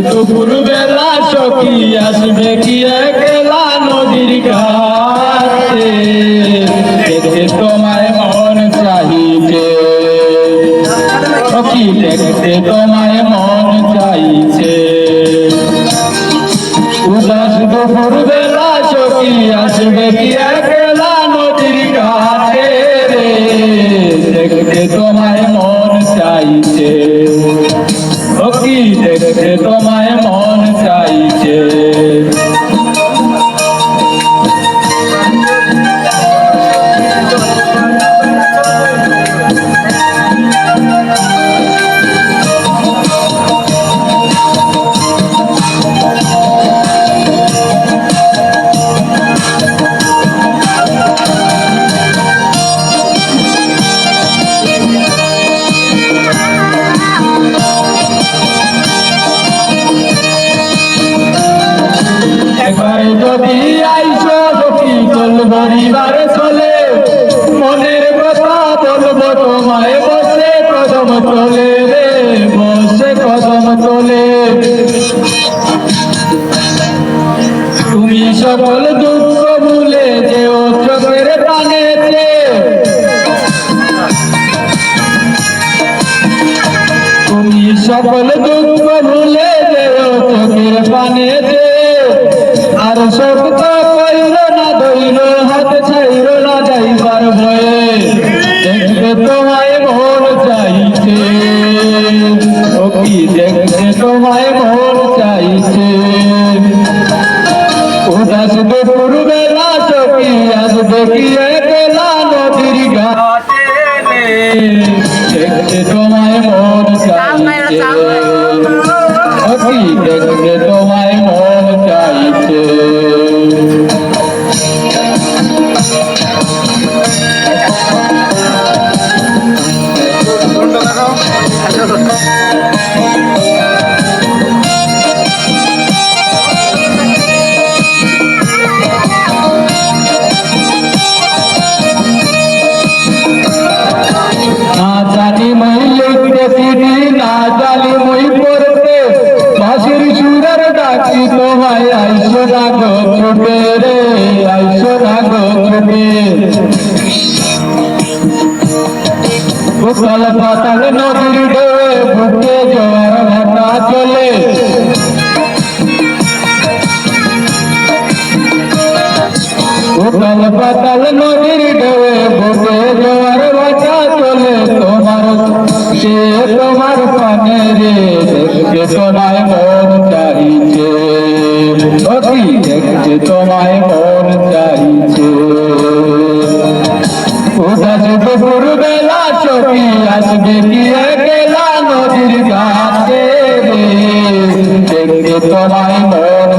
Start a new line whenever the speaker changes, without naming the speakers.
দুপুর বেলা সখী আসবে কি একলা নদীর ঘাটে, দেখতে তোমায় মন চাইছে সখী, দেখতে তোমায় মন চাইছে। উদাস দুপুর বেলা সখী আসবে কি একলা নদীর ঘাটে, দেখতে তোমায় মন চাইছে সখী, দেখতে তোমায় মন চাইছে। যদি আইসো সখী চলবার চলে, মনের কথা বলবো তোমায় বসে কদম তোলে রে, বসে কদম তোলে। তুমি সকল দুঃখ ভুলে যেও চোখের পানেতে, তুমি সকল দুঃখ ভুলে যেও চোখের পানেতে। আর শক্ত কইল না ধইল হাত ছাইল না যাইবার ভয়ে, দেখতে তোমায় মন চাইছে সখী, দেখতে তোমায় মন চাইছে। উদাস দুপুর বেলা সখী আসবে কি একলা নদীর ঘাটে, দেখতে তোমায় মন চাইছে সখী, দেখতে তোমায় মন চাইছে। না জানি মই লিখতে চিঠি, না জানি মই পড়তে, বাঁশির সুরের ডাকি তোমায় আইসো না গো ছুটে রে, আইসো না গো ছুটে। উথাল পাতাল নদীর ঢেউয়ে বুকে জোয়ার ভাটা চলে, উথাল পাতাল নদীর ঢেউয়ে বুকে জোয়ার ভাটা চলে। তোমার সে তোমার পানে রে, দেখতে তোমায় মন চাইছে সখী, দেখতে তোমায় মন চাইছে। উদাস দুপুর বেলা সখী আসবে কি একলা নদীর ঘাটে, দেখতে তোমায় মন